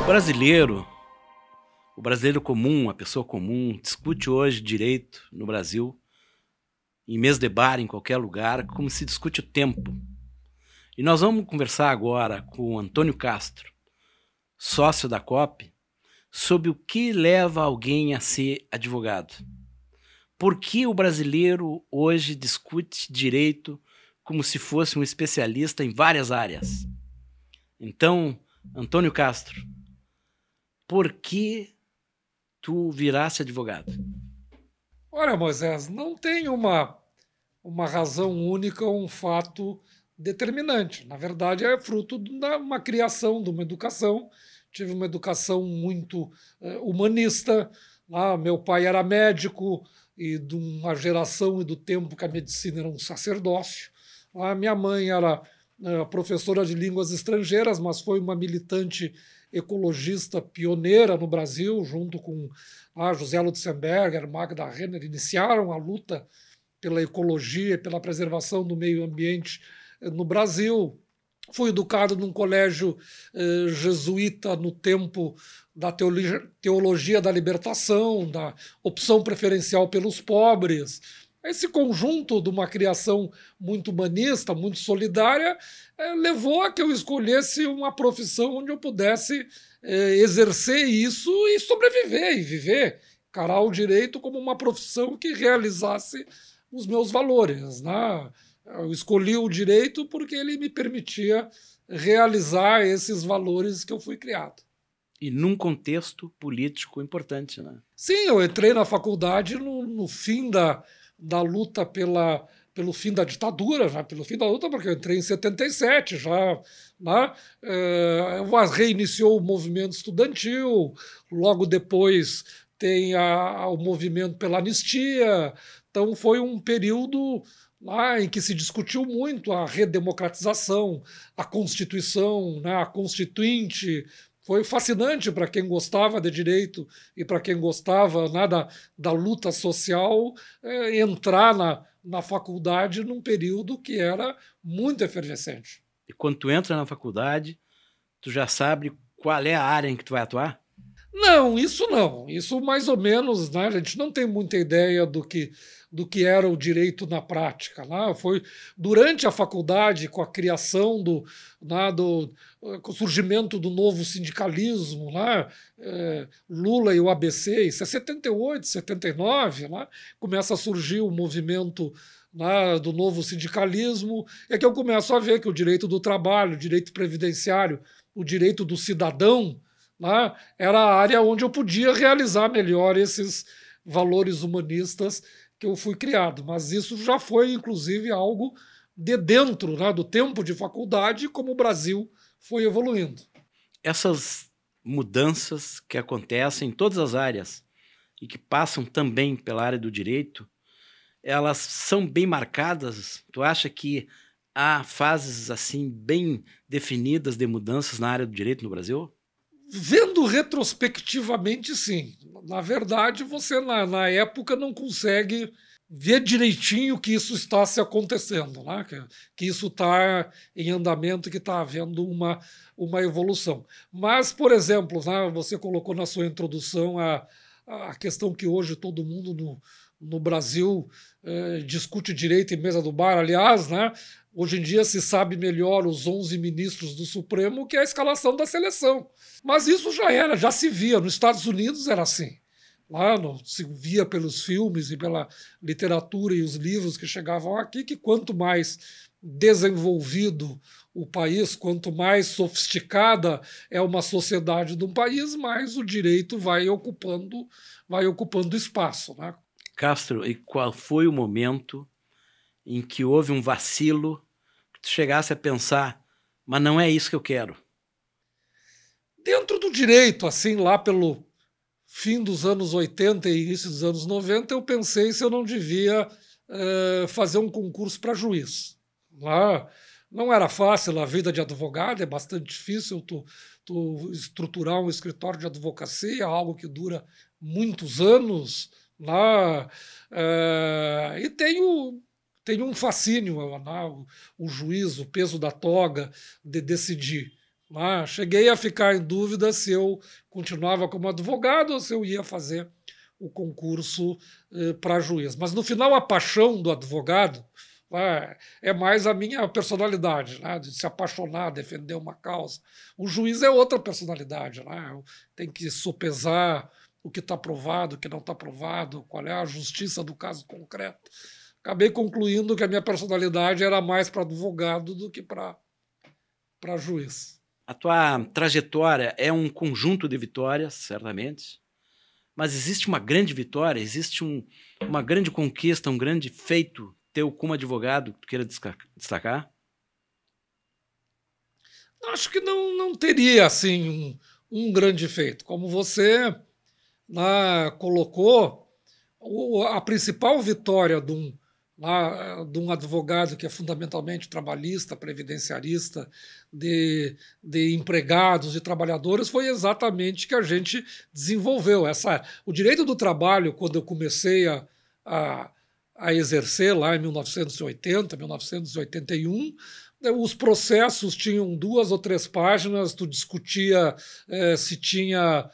brasileiro, o brasileiro comum, a pessoa comum, discute hoje direito no Brasil, em mesa de bar, em qualquer lugar, como se discute o tempo. E nós vamos conversar agora com o Antônio Castro, sócio da COP, sobre o que leva alguém a ser advogado. Por que o brasileiro hoje discute direito como se fosse um especialista em várias áreas? Então, Antônio Castro, por que tu virasse advogado? Olha, Moisés, não tem uma razão única ou um fato determinante. Na verdade, é fruto de uma criação, de uma educação. Tive uma educação muito humanista. Meu pai era médico e de uma geração e do tempo que a medicina era um sacerdócio. Minha mãe era professora de línguas estrangeiras, mas foi uma militante ecologista pioneira no Brasil, junto com José Lutzenberger, Magda Renner, iniciaram a luta pela ecologia e pela preservação do meio ambiente no Brasil. Fui educado num colégio jesuíta no tempo da teologia da libertação, da opção preferencial pelos pobres. Esse conjunto de uma criação muito humanista, muito solidária, levou a que eu escolhesse uma profissão onde eu pudesse exercer isso e sobreviver e viver, encarar o direito como uma profissão que realizasse os meus valores, né? Eu escolhi o direito porque ele me permitia realizar esses valores que eu fui criado. E num contexto político importante, né? Sim, eu entrei na faculdade no fim da luta pelo fim da ditadura, já pelo fim da luta, porque eu entrei em 77, já, né? Reiniciou o movimento estudantil, logo depois tem o movimento pela anistia, então foi um período lá em que se discutiu muito a redemocratização, a Constituição, né, a Constituinte. Foi fascinante para quem gostava de direito e para quem gostava, né, da luta social, entrar na faculdade num período que era muito efervescente. E quando tu entra na faculdade, tu já sabe qual é a área em que tu vai atuar? Não, isso não. Isso mais ou menos, né, a gente não tem muita ideia do que era o direito na prática. Né? Foi durante a faculdade, com a criação com o surgimento do novo sindicalismo, né? Lula e o ABC, isso é 78, 79, né? Começa a surgir o movimento, né, do novo sindicalismo, é que eu começo a ver que o direito do trabalho, o direito previdenciário, o direito do cidadão, né, era a área onde eu podia realizar melhor esses valores humanistas que eu fui criado. Mas isso já foi, inclusive, algo de dentro, né, do tempo de faculdade, como o Brasil foi evoluindo. Essas mudanças que acontecem em todas as áreas e que passam também pela área do direito, elas são bem marcadas? Tu acha que há fases assim bem definidas de mudanças na área do direito no Brasil? Vendo retrospectivamente, sim. Na verdade, você na época não consegue ver direitinho que isso está se acontecendo, né? que isso está em andamento, que está havendo uma evolução. Mas, por exemplo, né, você colocou na sua introdução a questão que hoje todo mundo no Brasil discute direito em mesa do bar. Aliás, né, hoje em dia se sabe melhor os 11 ministros do Supremo que a escalação da seleção. Mas isso já se via. Nos Estados Unidos era assim. Lá se via pelos filmes e pela literatura e os livros que chegavam aqui, que quanto mais desenvolvido o país, quanto mais sofisticada é uma sociedade de um país, mais o direito vai ocupando espaço, né? Castro, e qual foi o momento em que houve um vacilo, que tu chegasse a pensar, mas não é isso que eu quero? Dentro do direito, assim, lá pelo fim dos anos 80 e início dos anos 90, eu pensei se eu não devia fazer um concurso para juiz. Lá não era fácil a vida de advogado, é bastante difícil tu estruturar um escritório de advocacia, algo que dura muitos anos. Lá, e tem um fascínio, né, o juiz, o peso da toga de decidir. Cheguei a ficar em dúvida se eu continuava como advogado ou se eu ia fazer o concurso para juiz. Mas, no final, a paixão do advogado é mais a minha personalidade, né, de se apaixonar, defender uma causa. O juiz é outra personalidade. Né, tem que sopesar o que está provado, o que não está provado, qual é a justiça do caso concreto. Acabei concluindo que a minha personalidade era mais para advogado do que para juiz. A tua trajetória é um conjunto de vitórias, certamente, mas existe uma grande vitória, existe uma grande conquista, um grande feito teu como advogado que tu queira destacar? Acho que não teria assim um grande feito. Como você colocou, a principal vitória de um advogado que é fundamentalmente trabalhista, previdenciarista, de empregados, de trabalhadores, foi exatamente que a gente desenvolveu. O direito do trabalho, quando eu comecei a exercer lá em 1980, 1981, os processos tinham 2 ou 3 páginas, tu discutia se tinha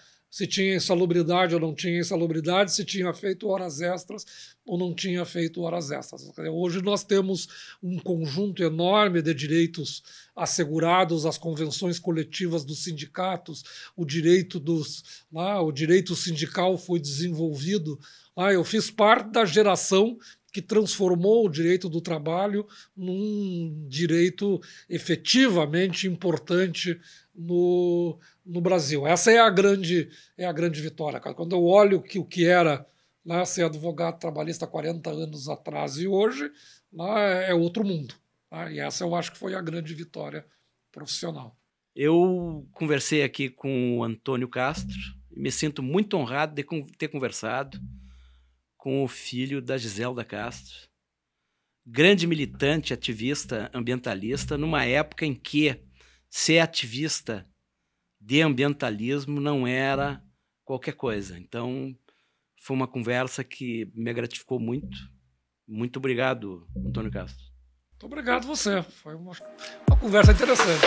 insalubridade ou não tinha insalubridade, se tinha feito horas extras ou não tinha feito horas extras. Hoje nós temos um conjunto enorme de direitos assegurados, as convenções coletivas dos sindicatos, o direito sindical foi desenvolvido. Eu fiz parte da geração que transformou o direito do trabalho num direito efetivamente importante no Brasil. Essa é a grande vitória. Quando eu olho o que era ser advogado trabalhista 40 anos atrás e hoje, é outro mundo. E essa eu acho que foi a grande vitória profissional. Eu conversei aqui com o Antônio Castro e me sinto muito honrado de ter conversado com o filho da Giselda Castro, grande militante, ativista ambientalista, numa época em que ser ativista de ambientalismo não era qualquer coisa. Então, foi uma conversa que me gratificou muito. Muito obrigado, Antônio Castro. Muito obrigado você. Foi uma conversa interessante.